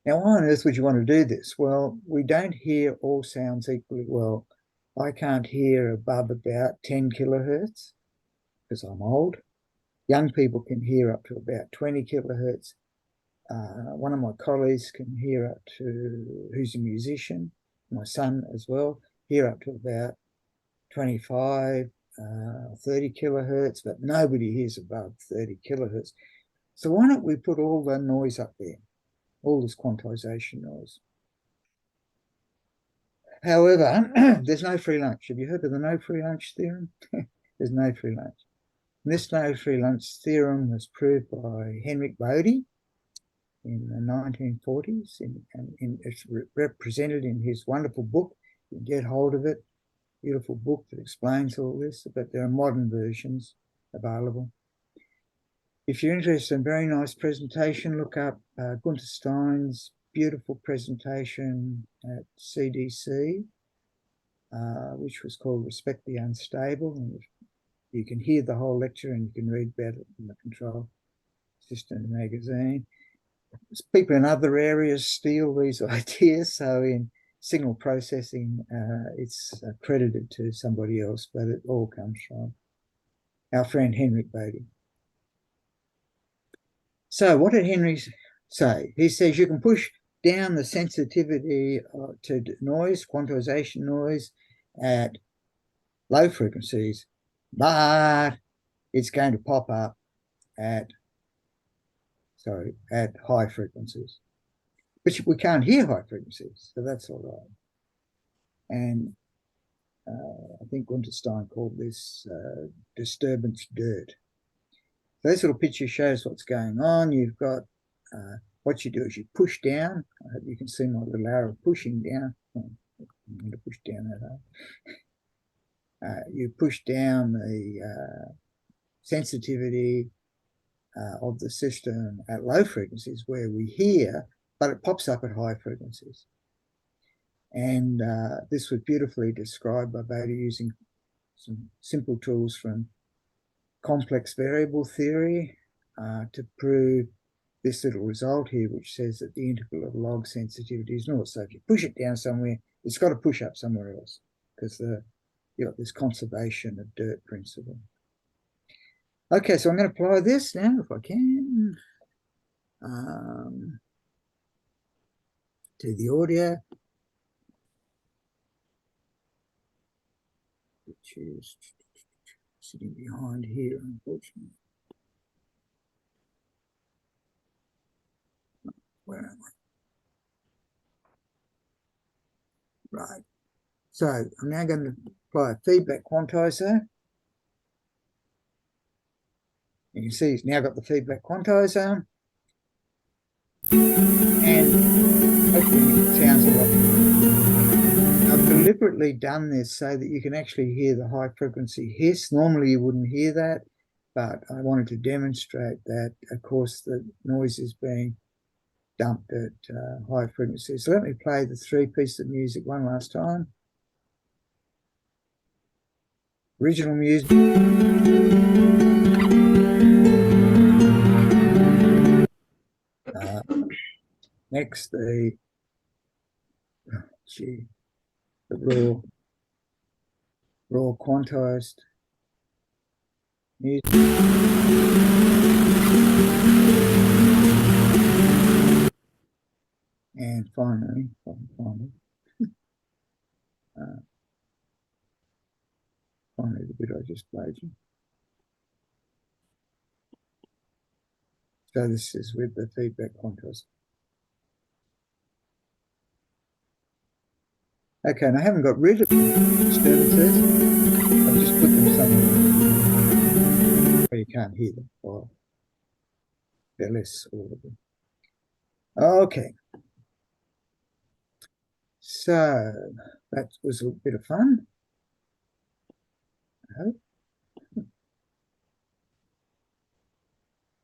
Now, why on earth would you want to do this? Well, we don't hear all sounds equally well. I can't hear above about 10 kilohertz because I'm old. Young people can hear up to about 20 kilohertz. One of my colleagues can hear up to, who's a musician, my son as well, hear up to about 25, 30 kilohertz, but nobody hears above 30 kilohertz. So why don't we put all the noise up there, all this quantization noise? However, there's no free lunch. Have you heard of the no free lunch theorem? There's no free lunch. And this no free lunch theorem was proved by Henrik Bodie in the 1940s, and it's represented in his wonderful book. You can get hold of it. Beautiful book that explains all this, but there are modern versions available. If you're interested in a very nice presentation, look up Gunther Stein's beautiful presentation at CDC, which was called Respect the Unstable. And you can hear the whole lecture and you can read about it in the Control System magazine. People in other areas steal these ideas. So in signal processing, it's credited to somebody else, but it all comes from our friend Henrik Bodie. So what did Henry say? He says you can push down the sensitivity to noise, quantization noise, at low frequencies, but it's going to pop up at high frequencies. But we can't hear high frequencies, so that's all right. And I think Gunther Stein called this disturbance dirt. So this little picture shows what's going on. You've got what you do is you push down. I hope you can see my little arrow pushing down. Oh, I'm going to push down that arrow. You push down the sensitivity of the system at low frequencies where we hear, but it pops up at high frequencies. And this was beautifully described by Bodie using some simple tools from complex variable theory to prove this little result here, which says that the integral of log sensitivity is naught. So if you push it down somewhere, it's got to push up somewhere else because you've got this conservation of dirt principle. Okay, so I'm going to apply this now, if I can, to the audio, which is sitting behind here, unfortunately. Where am I? Right. So I'm now going to apply a feedback quantizer. You can see it's now got the feedback quantizer. And hopefully it sounds a lot better. I've deliberately done this so that you can actually hear the high frequency hiss. Normally you wouldn't hear that, but I wanted to demonstrate that, of course, the noise is being dumped at high frequencies. So let me play the three pieces of music one last time. Original music. Next, the raw quantized music. And finally, finally the bit I just played you. So this is with the feedback quantizer. Okay, and I haven't got rid of disturbances. I've just put them somewhere where you can't hear them, or they're less audible. Okay. So that was a bit of fun, I hope.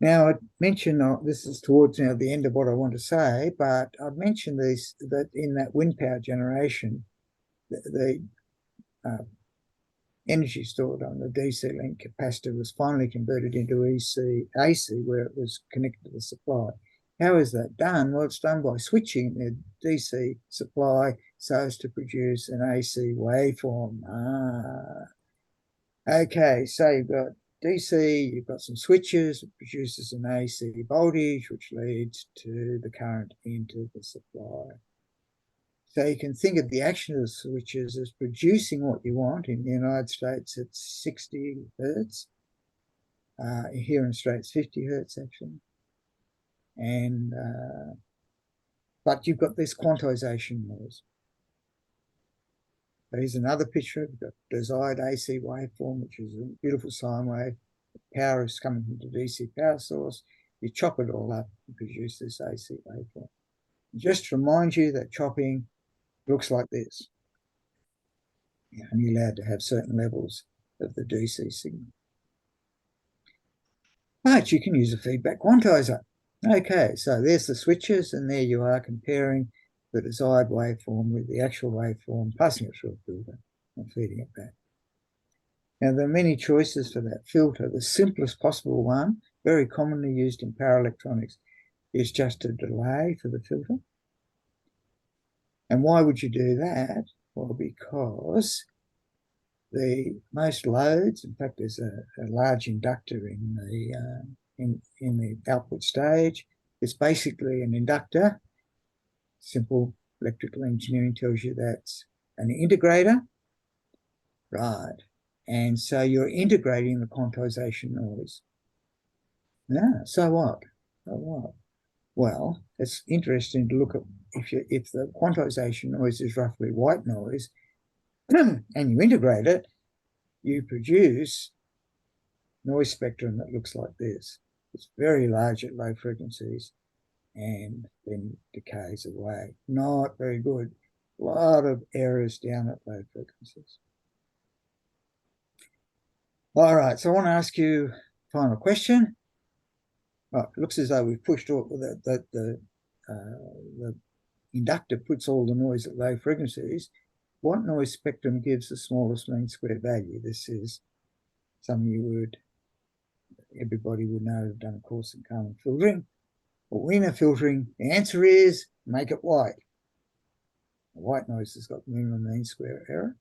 Now, I mentioned, this is towards now the end of what I want to say, but I've mentioned this, that in that wind power generation, the energy stored on the DC link capacitor was finally converted into AC, where it was connected to the supply. How is that done? Well, it's done by switching the DC supply so as to produce an AC waveform. Okay, so you've got DC, you've got some switches, it produces an AC voltage, which leads to the current into the supply. So you can think of the action of the switches as producing what you want. In the United States, it's 60 hertz. Here in Australia, it's 50 hertz actually. And but you've got this quantization noise. Here's another picture. We've got desired AC waveform, which is a beautiful sine wave. The power is coming from the DC power source. You chop it all up and produce this AC waveform. Just to remind you that chopping looks like this. You're only allowed to have certain levels of the DC signal. But you can use a feedback quantizer. Okay, so there's the switches, and there you are comparing the desired waveform with the actual waveform, passing it through a filter and feeding it back. Now, there are many choices for that filter. The simplest possible one, very commonly used in power electronics, is just a delay for the filter. And why would you do that? Well, because most loads, in fact, there's a large inductor in the output stage. It's basically an inductor. Simple electrical engineering tells you that's an integrator, right? And so you're integrating the quantization noise. Yeah, so what? So what? Well, it's interesting to look at if the quantization noise is roughly white noise, and you integrate it, you produce noise spectrum that looks like this. It's very large at low frequencies and then decays away. Not very good. A lot of errors down at low frequencies. All right, so I want to ask you a final question. Oh, it looks as though we've pushed all the inductor puts all the noise at low frequencies. What noise spectrum gives the smallest mean square value? This is something everybody would know who've done a course in Kalman filtering. But Wiener filtering, the answer is make it white. White noise has got minimum mean square error.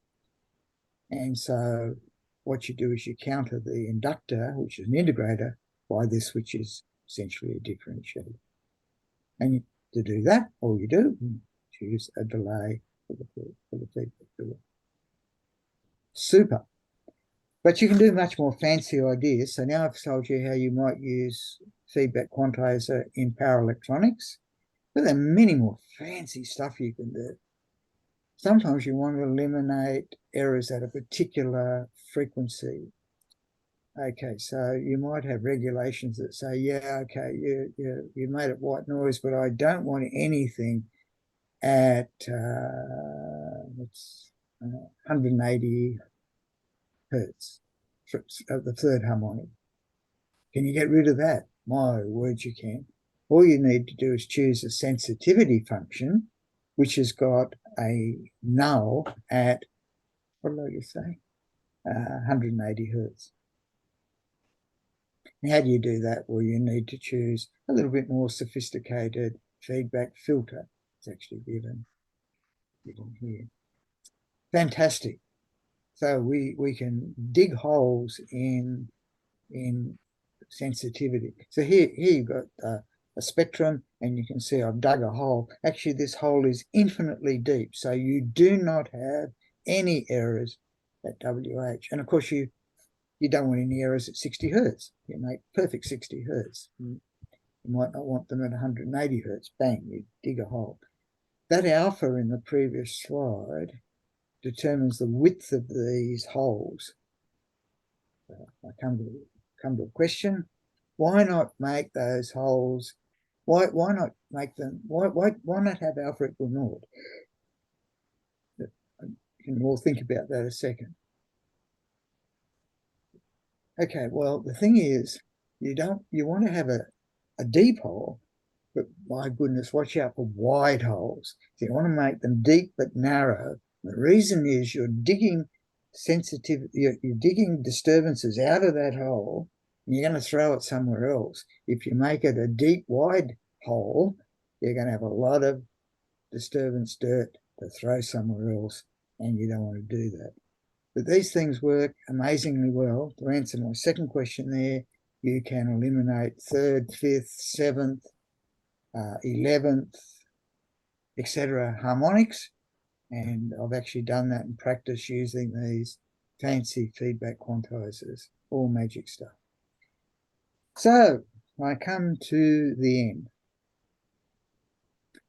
And so what you do is you counter the inductor, which is an integrator, by this, which is essentially a differentiator. And to do that, all you do is choose a delay for the feedback filter. Super. But you can do much more fancy ideas. So now I've told you how you might use feedback quantizer in power electronics. But there are many more fancy stuff you can do. Sometimes you want to eliminate errors at a particular frequency. Okay, so you might have regulations that say, yeah, okay, you made it white noise, but I don't want anything at 180 hertz of the third harmonic. Can you get rid of that? My word, you can. All you need to do is choose a sensitivity function, which has got a null at, what did I just say? 180 hertz. And how do you do that? Well, you need to choose a little bit more sophisticated feedback filter. It's actually given here. Fantastic. So we can dig holes in sensitivity. So here you've got a spectrum, and you can see I've dug a hole. Actually, this hole is infinitely deep, so you do not have any errors at WH. And of course, you don't want any errors at 60 hertz. You make perfect 60 hertz. You might not want them at 180 hertz. Bang, you dig a hole. That alpha in the previous slide determines the width of these holes. I come to a question. Why not make those holes? Why not make them? Why not have alpha equal naught? You can all think about that a second. Okay, well, the thing is, you want to have a deep hole, but my goodness, watch out for wide holes. So you want to make them deep but narrow. The reason is you're digging you're digging disturbances out of that hole, and you're going to throw it somewhere else. If you make it a deep, wide hole, you're going to have a lot of disturbance dirt to throw somewhere else, and you don't want to do that. But these things work amazingly well. To answer my second question there, you can eliminate third, fifth, seventh, 11th, etc. harmonics. And I've actually done that in practice using these fancy feedback quantizers, all magic stuff. So I come to the end.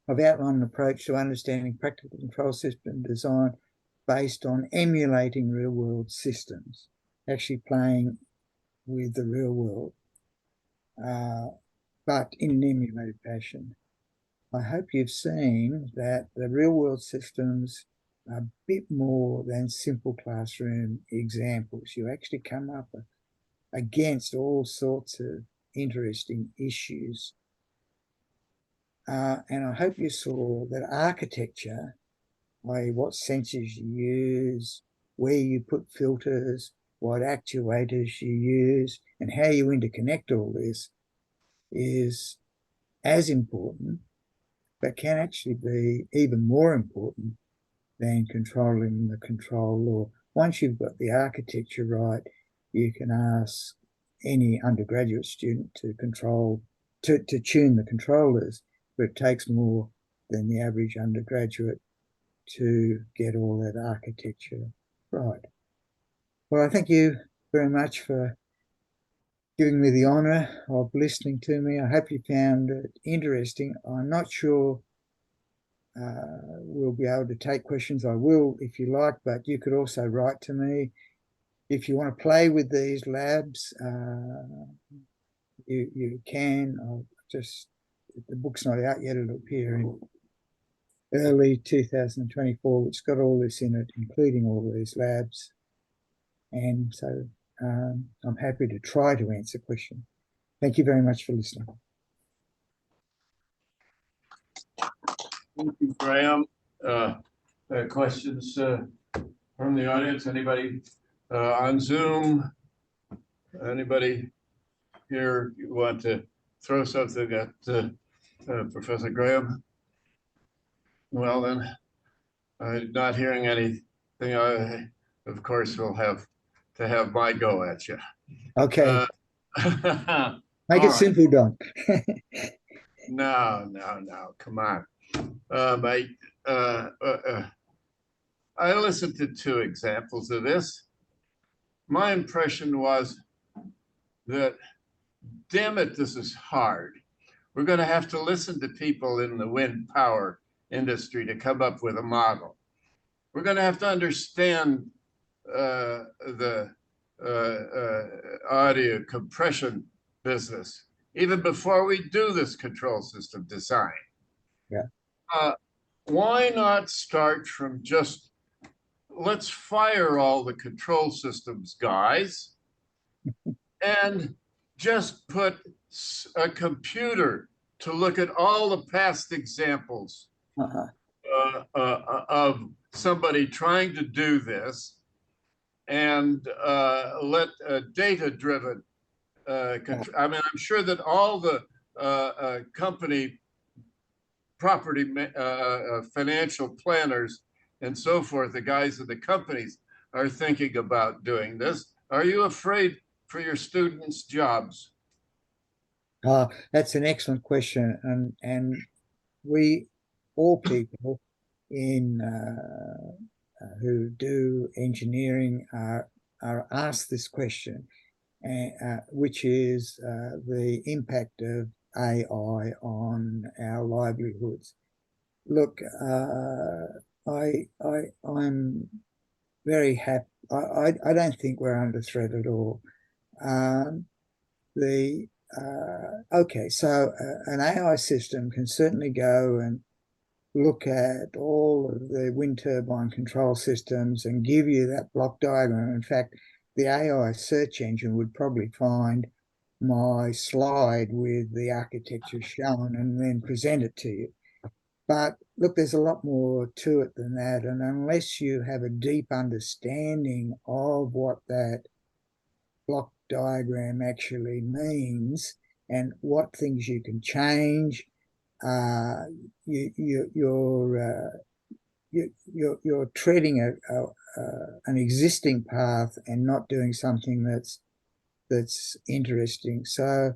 I've outlined an approach to understanding practical control system design based on emulating real-world systems, actually playing with the real world, but in an emulated fashion. I hope you've seen that the real-world systems are a bit more than simple classroom examples. You actually come up against all sorts of interesting issues. And I hope you saw that architecture, i.e. what sensors you use, where you put filters, what actuators you use, and how you interconnect all this is as important, but can actually be even more important than controlling the control law. Once you've got the architecture right, you can ask any undergraduate student to tune the controllers, but it takes more than the average undergraduate to get all that architecture right. Well, I thank you very much for giving me the honour of listening to me. I hope you found it interesting. I'm not sure we'll be able to take questions. I will if you like, but you could also write to me. If you want to play with these labs, you can. The book's not out yet. It'll appear in early 2024. It's got all this in it, including all these labs. And so I'm happy to try to answer questions. Thank you very much for listening. Thank you, Graham. Questions from the audience? Anybody on Zoom? Anybody here you want to throw something at Professor Graham? Well, then, not hearing anything, I, of course, will have to have my go at you. Okay. Make it simple, Don. No, come on. I listened to two examples of this. My impression was that, damn it, this is hard. We're going to have to listen to people in the wind power industry to come up with a model. We're going to have to understand the audio compression business even before we do this control system design. Yeah. Why not start from just, let's fire all the control systems guys and just put a computer to look at all the past examples of somebody trying to do this, and let data-driven I mean, I'm sure that all the company property financial planners and so forth, the guys of the companies, are thinking about doing this. Are you afraid for your students' jobs? That's an excellent question, and we, all people in who do engineering, are asked this question, which is the impact of AI on our livelihoods. Look, I'm very happy. I don't think we're under threat at all. Okay, so an AI system can certainly go and look at all of the wind turbine control systems and give you that block diagram. In fact, the AI search engine would probably find my slide with the architecture shown and then present it to you. But look, there's a lot more to it than that. And unless you have a deep understanding of what that block diagram actually means and what things you can change, you're treading an existing path and not doing something that's interesting. So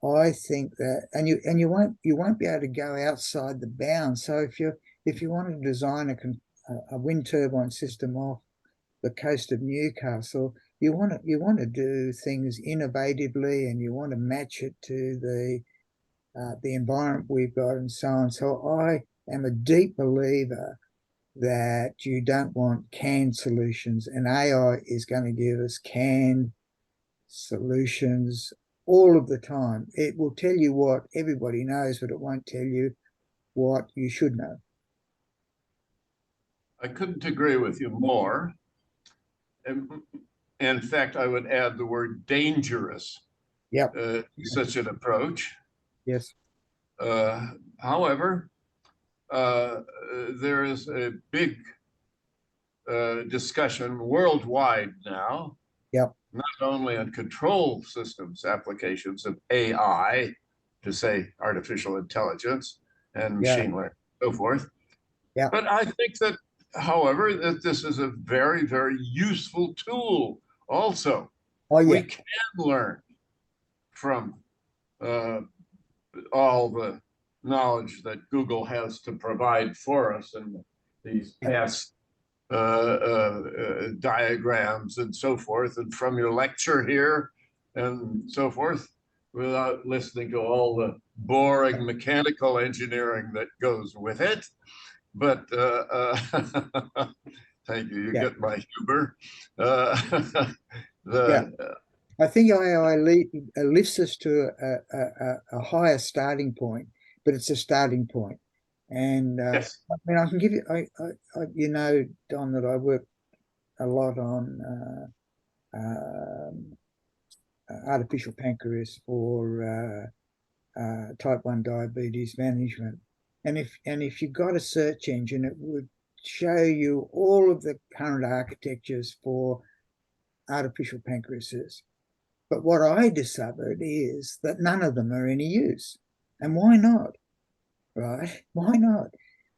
I think that, and you won't be able to go outside the bounds. So if you want to design a wind turbine system off the coast of Newcastle, you want to do things innovatively, and you want to match it to the environment we've got and so on. So I am a deep believer that you don't want canned solutions, and AI is going to give us canned solutions all of the time. It will tell you what everybody knows, but it won't tell you what you should know. I couldn't agree with you more. In fact, I would add the word dangerous. Yep. Such an approach. Yes. However, there is a big discussion worldwide now, Yep. not only on control systems applications of AI, to say artificial intelligence and machine learning, so forth. Yeah. But I think that, however, that this is a very, very useful tool also. Oh, yeah. We can learn from all the knowledge that Google has to provide for us in these past diagrams and so forth, and from your lecture here and so forth, without listening to all the boring mechanical engineering that goes with it. But thank you, you get my humor. I think AI lifts us to a higher starting point, but it's a starting point. And yes. I mean, I can give you, you know, Don, that I work a lot on artificial pancreas for type 1 diabetes management. And if you've got a search engine, it would show you all of the current architectures for artificial pancreases. But what I discovered is that none of them are any use. And why not? Right? Why not?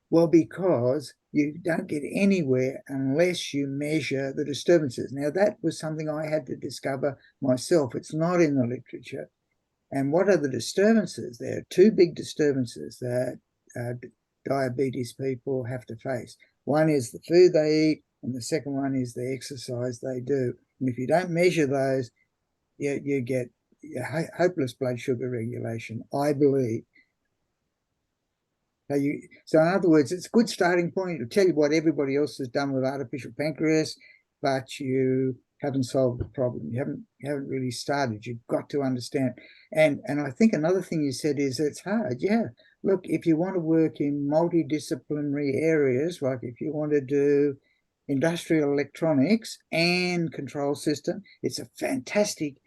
Well, because you don't get anywhere unless you measure the disturbances. Now, that was something I had to discover myself. It's not in the literature. And what are the disturbances? There are two big disturbances that diabetes people have to face. One is the food they eat, and the second one is the exercise they do. And if you don't measure those, you get hopeless blood sugar regulation, I believe. So in other words, it's a good starting point. It'll tell you what everybody else has done with artificial pancreas, but you haven't solved the problem. You haven't really started. You've got to understand. And I think another thing you said is it's hard. Yeah. Look, if you want to work in multidisciplinary areas, like if you want to do industrial electronics and control system, it's a fantastic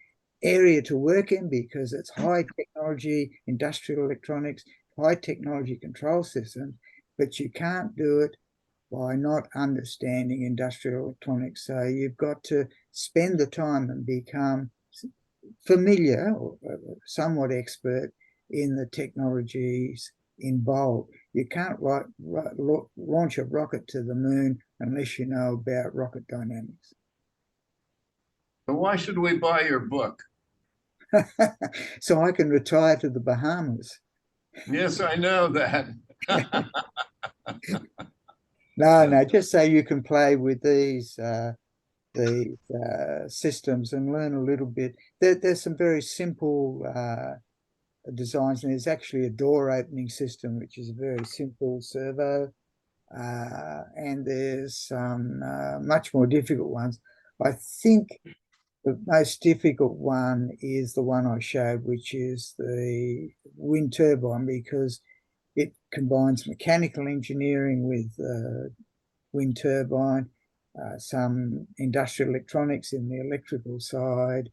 area to work in because it's high technology industrial electronics, high technology control systems, but you can't do it by not understanding industrial electronics. So you've got to spend the time and become familiar or somewhat expert in the technologies involved. You can't launch a rocket to the moon unless you know about rocket dynamics. So why should we buy your book? So I can retire to the Bahamas. Yes, I know that. No, just so you can play with these systems and learn a little bit. There's some very simple designs, and there's actually a door opening system, which is a very simple servo. And there's some much more difficult ones. I think the most difficult one is the one I showed, which is the wind turbine, because it combines mechanical engineering with wind turbine, some industrial electronics in the electrical side,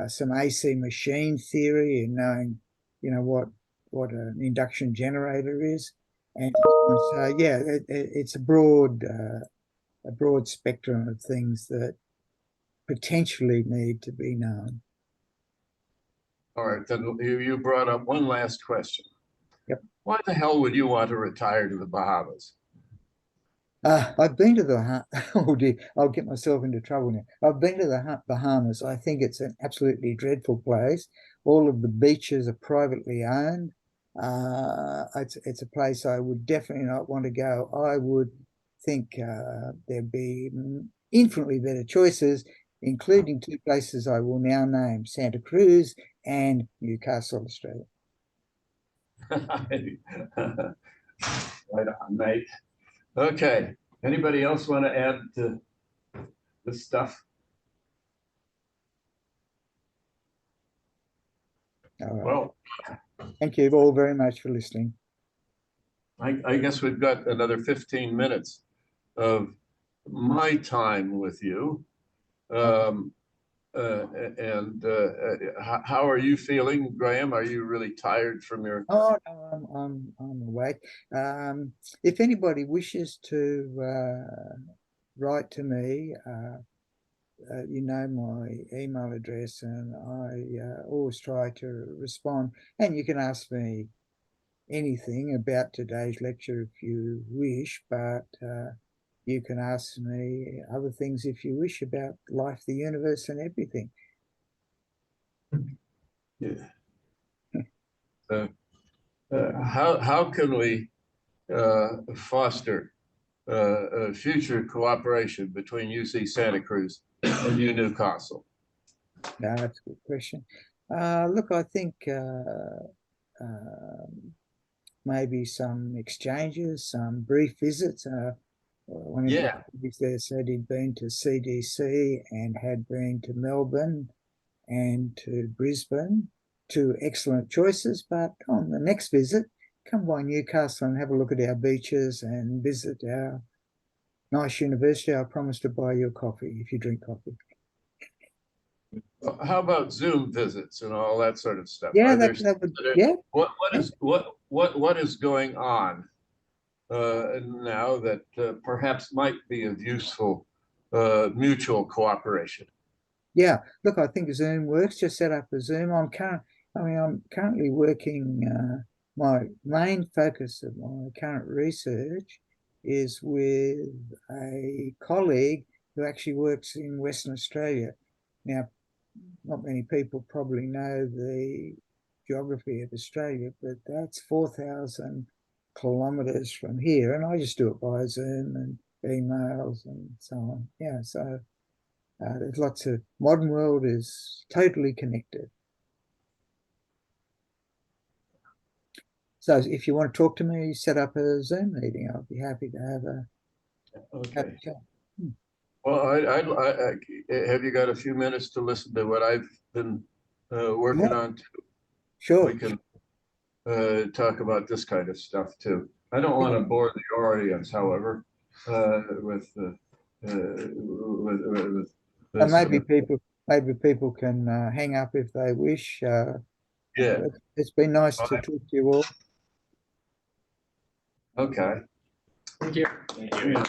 some AC machine theory and knowing, what an induction generator is. And so, yeah, it's a broad spectrum of things that potentially need to be known. All right, then you brought up one last question. Yep. Why the hell would you want to retire to the Bahamas? I've been to the oh dear, I'll get myself into trouble now. I've been to the Bahamas. I think it's an absolutely dreadful place. All of the beaches are privately owned. It's a place I would definitely not want to go. I would think there'd be infinitely better choices, including two places I will now name: Santa Cruz and Newcastle, Australia. Right on, mate. Okay. Anybody else want to add to this stuff? All right. Well, thank you all very much for listening. I guess we've got another 15 minutes of my time with you. How are you feeling, Graham? Are you really tired from your? Oh, no, I'm awake. If anybody wishes to write to me, you know my email address, and I always try to respond. And you can ask me anything about today's lecture if you wish, but you can ask me other things if you wish about life, the universe, and everything. Yeah. How can we foster future cooperation between UC Santa Cruz and U Newcastle? No, that's a good question. Look, I think maybe some exchanges, some brief visits. One of the colleagues there said he'd been to CDC and had been to Melbourne and to Brisbane, two excellent choices. But on the next visit, come by Newcastle and have a look at our beaches and visit our nice university. I promise to buy you a coffee if you drink coffee. How about Zoom visits and all that sort of stuff? Yeah, that would. Yeah. What is going on now that perhaps might be of useful mutual cooperation? Yeah, look, I think Zoom works. Just set up a Zoom. I'm currently working. My main focus of my current research is with a colleague who actually works in Western Australia. Now, not many people probably know the geography of Australia, but that's 4,000 kilometers from here, and I just do it by Zoom and emails and so on. Yeah, so. There's lots of modern world is totally connected. So if you want to talk to me, set up a Zoom meeting. I'll be happy to have a chat. Well, have you got a few minutes to listen to what I've been working on too? Sure. We can talk about this kind of stuff too. I don't want to bore the audience, however, with and maybe people can hang up if they wish. It's been nice to talk to you all. Okay. Thank you. Thank you.